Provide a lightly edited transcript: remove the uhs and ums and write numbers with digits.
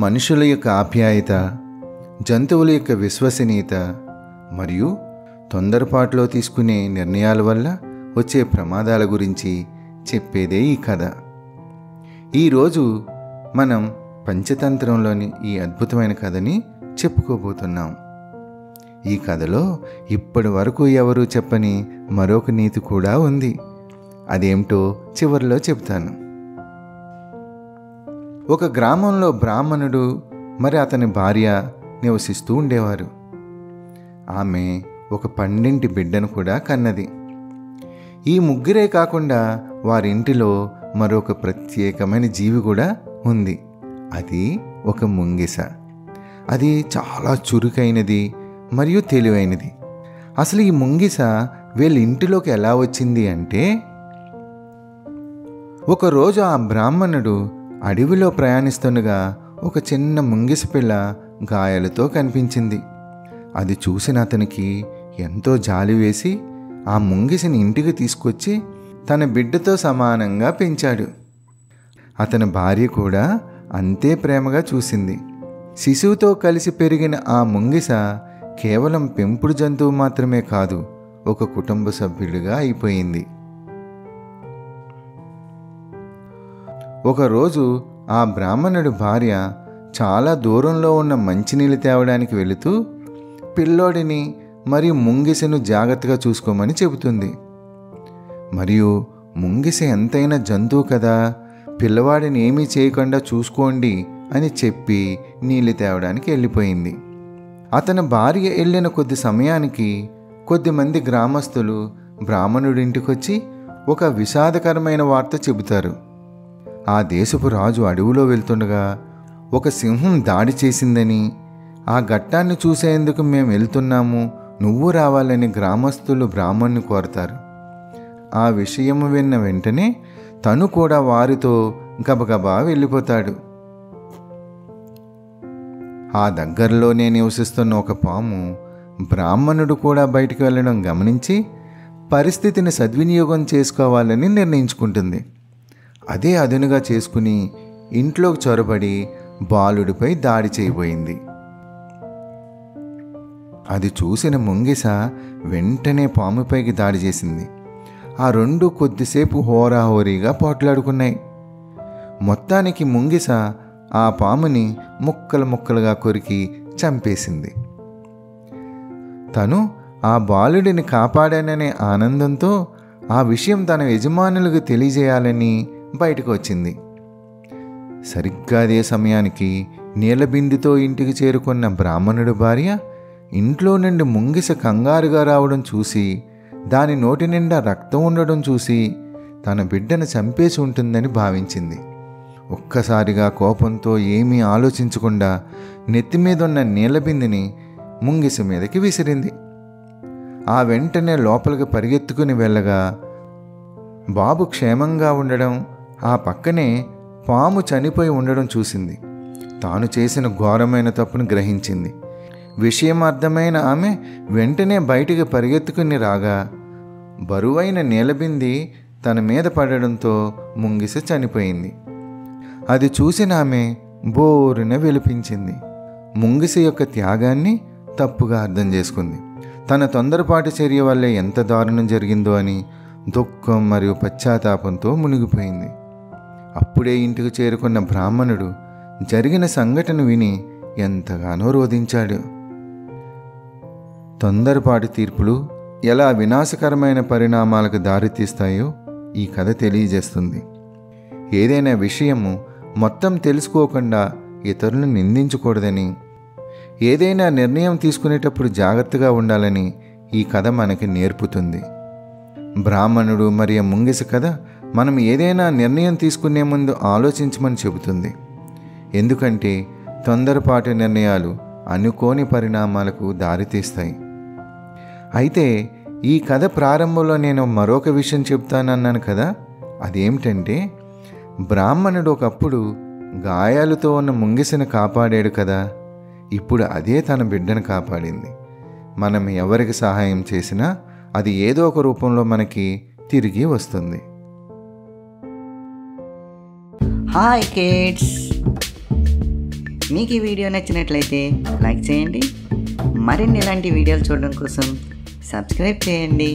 మనుషుల యొక్క ఆప్యాయత, జంతువుల యొక్క విశ్వసనీయత మరియు తొందరపాటులో తీసుకునే నిర్ణయాల వల్ల వచ్చే ప్రమాదాల గురించి చెప్పేదే ఈ కథ. ఈరోజు మనం పంచతంత్రంలోని ఈ అద్భుతమైన కథని చెప్పుకోబోతున్నాం. ఈ కథలో ఇప్పటి వరకు ఎవరూ చెప్పని మరొక నీతి కూడా ఉంది. అదేమిటో చివరిలో చెప్తాను. ఒక గ్రామంలో బ్రాహ్మణుడు మరి అతని భార్య నివసిస్తూ ఉండేవారు. ఆమె ఒక 12 బిడ్డను కూడా కన్నది. ఈ ముగ్గురే కాకుండా వారింటిలో మరొక ప్రత్యేకమైన జీవి కూడా ఉంది. అది ఒక ముంగిస. అది చాలా చురుకైనది మరియు తెలివైనది. అసలు ఈ ముంగిస వీళ్ళ ఇంటిలోకి ఎలా వచ్చింది అంటే, ఒకరోజు ఆ బ్రాహ్మణుడు అడవిలో ప్రయాణిస్తుండగా ఒక చిన్న ముంగిస పిల్ల గాయాలతో కనిపించింది. అది చూసిన అతనికి ఎంతో జాలి వేసి ఆ ముంగిసని ఇంటికి తీసుకొచ్చి తన బిడ్డతో సమానంగా పెంచాడు. అతని భార్య కూడా అంతే ప్రేమగా చూసింది. శిశువుతో కలిసి పెరిగిన ఆ ముంగిస కేవలం పెంపుడు జంతువు మాత్రమే కాదు, ఒక కుటుంబ సభ్యుడిగా అయిపోయింది. ఒకరోజు ఆ బ్రాహ్మణుడి భార్య చాలా దూరంలో ఉన్న మంచినీళ్ళు తేవడానికి వెళుతూ పిల్లోడిని మరియు ముంగిసను జాగ్రత్తగా చూసుకోమని చెబుతుంది. మరియు ముంగిస ఎంతైనా జంతువు కదా, పిల్లవాడిని ఏమీ చేయకుండా చూసుకోండి అని చెప్పి నీళ్ళు తేవడానికి వెళ్ళిపోయింది. అతని భార్య వెళ్ళిన కొద్ది సమయానికి కొద్దిమంది గ్రామస్తులు బ్రాహ్మణుడింటికొచ్చి ఒక విషాదకరమైన వార్త చెబుతారు. ఆ దేశపు రాజు అడవిలో వెళ్తుండగా ఒక సింహం దాడి చేసిందని, ఆ ఘట్టాన్ని చూసేందుకు మేము వెళ్తున్నాము, నువ్వు రావాలని గ్రామస్తులు బ్రాహ్మణ్ణి కోరతారు. ఆ విషయం విన్న వెంటనే తను కూడా వారితో గబగబా వెళ్ళిపోతాడు. ఆ దగ్గరలోనే నివసిస్తున్న ఒక పాము బ్రాహ్మణుడు కూడా బయటికి వెళ్ళడం గమనించి పరిస్థితిని సద్వినియోగం చేసుకోవాలని నిర్ణయించుకుంటుంది. అదే అదునుగా చేసుకుని ఇంట్లోకి చొరబడి బాలుడిపై దాడి చేయబోయింది. అది చూసిన ముంగిస వెంటనే పాముపైకి దాడి చేసింది. ఆ రెండు కొద్దిసేపు హోరాహోరీగా పోట్లాడుకున్నాయి. మొత్తానికి ముంగిస ఆ పాముని ముక్కలు ముక్కలుగా కొరికి చంపేసింది. తను ఆ బాలుడిని కాపాడాననే ఆనందంతో ఆ విషయం తన యజమానులకు తెలియజేయాలని బయటకు వచ్చింది. సరిగ్గా అదే సమయానికి నీళ్ల బిందెతో ఇంటికి చేరుకున్న బ్రాహ్మణుడి భార్య ఇంట్లో నుండి ముంగిస కంగారుగా రావడం చూసి, దాని నోటి నిండా రక్తం ఉండడం చూసి తన బిడ్డను చంపేసి ఉంటుందని భావించింది. ఒక్కసారిగా కోపంతో ఏమీ ఆలోచించకుండా నెత్తిమీదున్న నీళ్ల బిందెని ముంగిస మీదకి విసిరింది. ఆ వెంటనే లోపలికి పరిగెత్తుకుని వెళ్ళగా బాబు క్షేమంగా ఉండడం, ఆ పక్కనే పాము చనిపోయి ఉండడం చూసింది. తాను చేసిన ఘోరమైన తప్పును గ్రహించింది. విషయం అర్థమైన ఆమె వెంటనే బయటికి పరిగెత్తుకుని రాగా బరువైన నీలబింది తన మీద పడడంతో ముంగిస చనిపోయింది. అది చూసిన ఆమె బోరున విలపించింది. ముంగిస యొక్క త్యాగాన్ని తప్పుగా అర్థం చేసుకుంది. తన తొందరపాటు చర్య వల్లే ఎంత దారుణం జరిగిందో అని దుఃఖం మరియు పశ్చాత్తాపంతో మునిగిపోయింది. అప్పుడే ఇంటికి చేరుకున్న బ్రాహ్మణుడు జరిగిన సంఘటన విని ఎంతగానో రోధించాడు. తొందరపాటు తీర్పులు ఎలా వినాశకరమైన పరిణామాలకు దారితీస్తాయో ఈ కథ తెలియజేస్తుంది. ఏదైనా విషయము మొత్తం తెలుసుకోకుండా ఇతరులను నిందించకూడదని, ఏదైనా నిర్ణయం తీసుకునేటప్పుడు జాగ్రత్తగా ఉండాలని ఈ కథ మనకి నేర్పుతుంది. బ్రాహ్మణుడు మరియు ముంగిస కథ మనం ఏదైనా నిర్ణయం తీసుకునే ముందు ఆలోచించమని చెబుతుంది. ఎందుకంటే తొందరపాటు నిర్ణయాలు అనుకోని పరిణామాలకు దారితీస్తాయి. అయితే ఈ కథ ప్రారంభంలో నేను మరొక విషయం చెప్తానన్నాను కదా, అదేమిటంటే బ్రాహ్మణుడు ఒకప్పుడు గాయాలతో ఉన్న ముంగిసను కాపాడాడు కదా, ఇప్పుడు అదే తన బిడ్డను కాపాడింది. మనం ఎవరికి సహాయం చేసినా అది ఏదో ఒక రూపంలో మనకి తిరిగి వస్తుంది. హాయ్ కిడ్స్, మీకు ఈ వీడియో నచ్చినట్లయితే లైక్ చేయండి. మరిన్ని ఇలాంటి వీడియోలు చూడడం కోసం సబ్స్క్రైబ్ చేయండి.